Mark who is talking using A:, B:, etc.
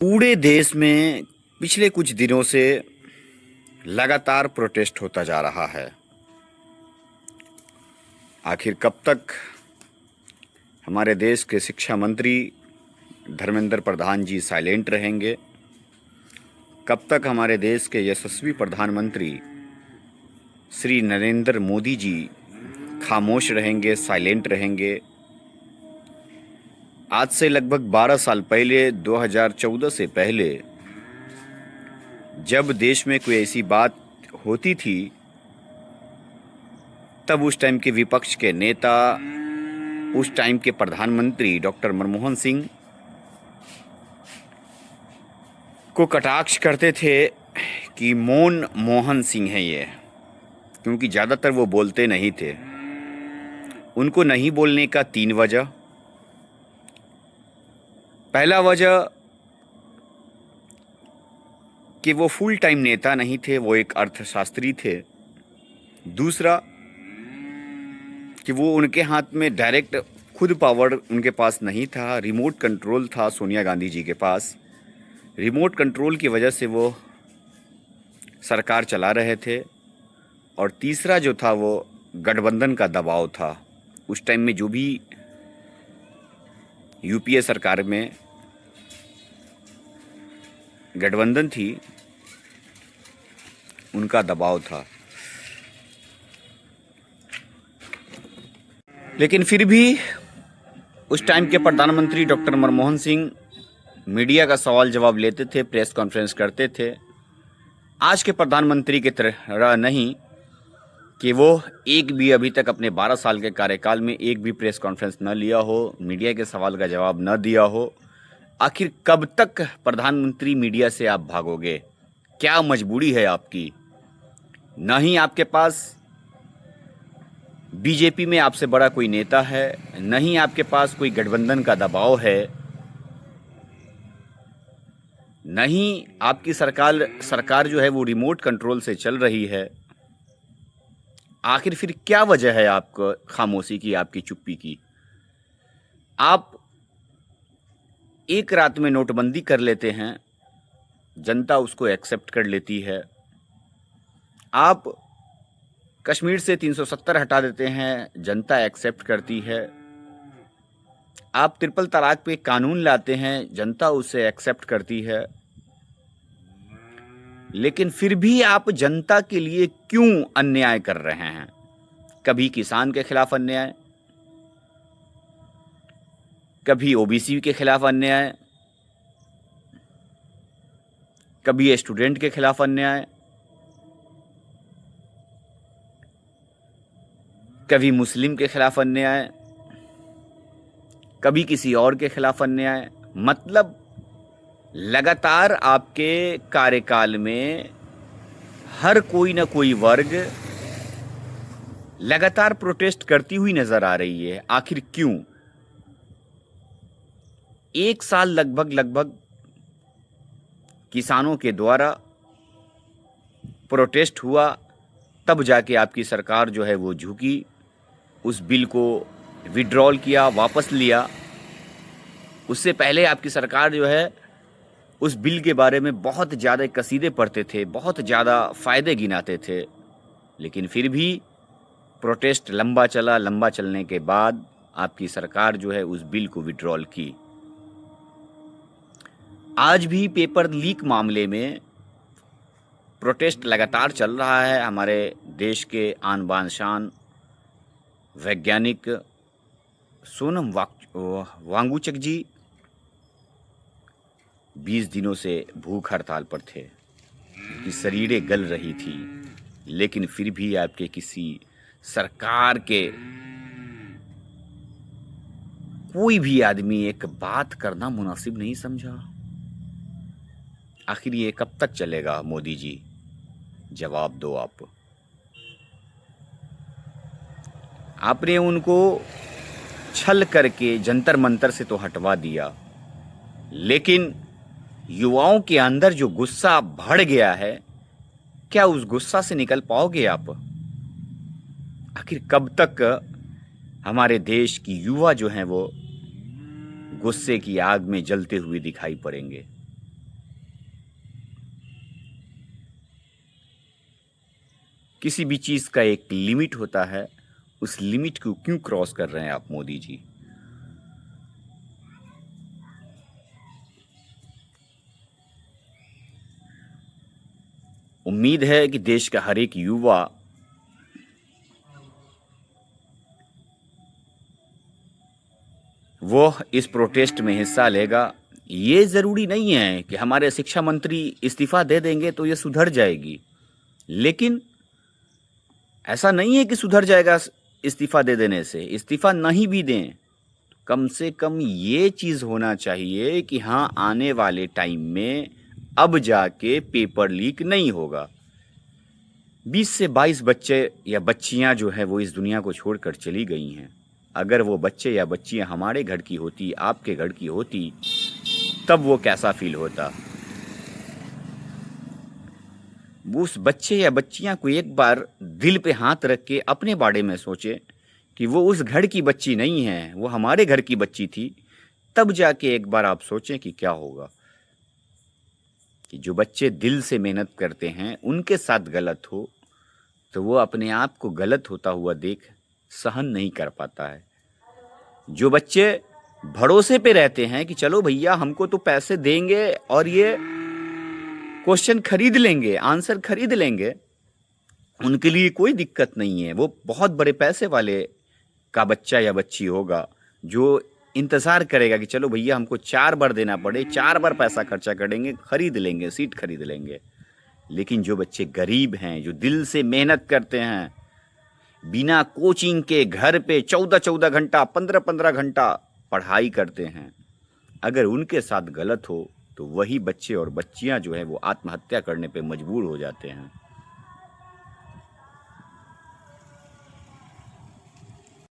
A: पूरे देश में पिछले कुछ दिनों से लगातार प्रोटेस्ट होता जा रहा है। आखिर कब तक हमारे देश के शिक्षा मंत्री धर्मेंद्र प्रधान जी साइलेंट रहेंगे? कब तक हमारे देश के यशस्वी प्रधानमंत्री श्री नरेंद्र मोदी जी खामोश रहेंगे, साइलेंट रहेंगे? आज से लगभग 12 साल पहले 2014 से पहले जब देश में कोई ऐसी बात होती थी तब उस टाइम के विपक्ष के नेता, उस टाइम के प्रधानमंत्री डॉक्टर मनमोहन सिंह को कटाक्ष करते थे कि मौन मोहन सिंह है ये, क्योंकि ज़्यादातर वो बोलते नहीं थे। उनको नहीं बोलने का 3 वजह। पहला वजह कि वो फुल टाइम नेता नहीं थे, वो एक अर्थशास्त्री थे। दूसरा कि वो उनके हाथ में डायरेक्ट खुद पावर उनके पास नहीं था, रिमोट कंट्रोल था सोनिया गांधी जी के पास। रिमोट कंट्रोल की वजह से वो सरकार चला रहे थे। और तीसरा जो था वो गठबंधन का दबाव था। उस टाइम में जो भी यूपीए सरकार में गठबंधन थी उनका दबाव था। लेकिन फिर भी उस टाइम के प्रधानमंत्री डॉक्टर मनमोहन सिंह मीडिया का सवाल जवाब लेते थे, प्रेस कॉन्फ्रेंस करते थे। आज के प्रधानमंत्री की तरह नहीं कि वो एक भी अभी तक अपने 12 साल के कार्यकाल में एक भी प्रेस कॉन्फ्रेंस न लिया हो, मीडिया के सवाल का जवाब न दिया हो। आखिर कब तक प्रधानमंत्री मीडिया से आप भागोगे? क्या मजबूरी है आपकी? न ही आपके पास बीजेपी में आपसे बड़ा कोई नेता है, न ही आपके पास कोई गठबंधन का दबाव है, न ही आपकी सरकार जो है वो रिमोट कंट्रोल से चल रही है। आखिर फिर क्या वजह है आपको खामोशी की, आपकी चुप्पी की? आप एक रात में नोटबंदी कर लेते हैं, जनता उसको एक्सेप्ट कर लेती है। आप कश्मीर से 370 हटा देते हैं, जनता एक्सेप्ट करती है। आप ट्रिपल तलाक पे कानून लाते हैं, जनता उसे एक्सेप्ट करती है। लेकिन फिर भी आप जनता के लिए क्यों अन्याय कर रहे हैं? कभी किसान के खिलाफ अन्याय, कभी ओबीसी के खिलाफ अन्याय, कभी स्टूडेंट के खिलाफ अन्याय, कभी मुस्लिम के खिलाफ अन्याय, कभी किसी और के खिलाफ अन्याय। मतलब लगातार आपके कार्यकाल में हर कोई ना कोई वर्ग लगातार प्रोटेस्ट करती हुई नजर आ रही है। आखिर क्यों? एक साल लगभग किसानों के द्वारा प्रोटेस्ट हुआ, तब जाके आपकी सरकार जो है वो झुकी, उस बिल को विड्रॉल किया, वापस लिया। उससे पहले आपकी सरकार जो है उस बिल के बारे में बहुत ज़्यादा कसीदे पढ़ते थे, बहुत ज़्यादा फ़ायदे गिनाते थे। लेकिन फिर भी प्रोटेस्ट लंबा चला। लंबा चलने के बाद आपकी सरकार जो है उस बिल को विड्रॉल की। आज भी पेपर लीक मामले में प्रोटेस्ट लगातार चल रहा है। हमारे देश के आन बान शान वैज्ञानिक सोनम वांगचुक जी 20 दिनों से भूख हड़ताल पर थे, उनकी शरीरें गल रही थी। लेकिन फिर भी आपके किसी सरकार के कोई भी आदमी एक बात करना मुनासिब नहीं समझा। आखिर ये कब तक चलेगा? मोदी जी, जवाब दो आप। आपने उनको छल करके जंतर मंतर से तो हटवा दिया, लेकिन युवाओं के अंदर जो गुस्सा भड़ गया है, क्या उस गुस्सा से निकल पाओगे आप? आखिर कब तक हमारे देश की युवा जो हैं वो गुस्से की आग में जलते हुए दिखाई पड़ेंगे? किसी भी चीज़ का एक लिमिट होता है, उस लिमिट को क्यों क्रॉस कर रहे हैं आप मोदी जी? उम्मीद है कि देश का हर एक युवा वो इस प्रोटेस्ट में हिस्सा लेगा। ये ज़रूरी नहीं है कि हमारे शिक्षा मंत्री इस्तीफ़ा दे देंगे तो ये सुधर जाएगी, लेकिन ऐसा नहीं है कि सुधर जाएगा इस्तीफ़ा दे देने से। इस्तीफ़ा नहीं भी दें, कम से कम ये चीज़ होना चाहिए कि हाँ, आने वाले टाइम में अब जाके पेपर लीक नहीं होगा। 20 से 22 बच्चे या बच्चियां जो है वो इस दुनिया को छोड़कर चली गई हैं। अगर वो बच्चे या बच्चियां हमारे घर की होती, आपके घर की होती, तब वो कैसा फील होता। वो उस बच्चे या बच्चियां को एक बार दिल पे हाथ रख के अपने बारे में सोचे कि वो उस घर की बच्ची नहीं है, वो हमारे घर की बच्ची थी। तब जाके एक बार आप सोचें कि क्या होगा। कि जो बच्चे दिल से मेहनत करते हैं उनके साथ गलत हो तो वो अपने आप को गलत होता हुआ देख सहन नहीं कर पाता है। जो बच्चे भरोसे पे रहते हैं कि चलो भैया हमको तो पैसे देंगे और ये क्वेश्चन खरीद लेंगे, आंसर खरीद लेंगे, उनके लिए कोई दिक्कत नहीं है। वो बहुत बड़े पैसे वाले का बच्चा या बच्ची होगा जो इंतज़ार करेगा कि चलो भैया हमको 4 बार देना पड़े, 4 बार पैसा खर्चा करेंगे, खरीद लेंगे, सीट खरीद लेंगे। लेकिन जो बच्चे गरीब हैं, जो दिल से मेहनत करते हैं, बिना कोचिंग के घर पे 14-14 घंटा, 15-15 घंटा पढ़ाई करते हैं, अगर उनके साथ गलत हो तो वही बच्चे और बच्चियां जो है वो आत्महत्या करने पे मजबूर हो जाते हैं।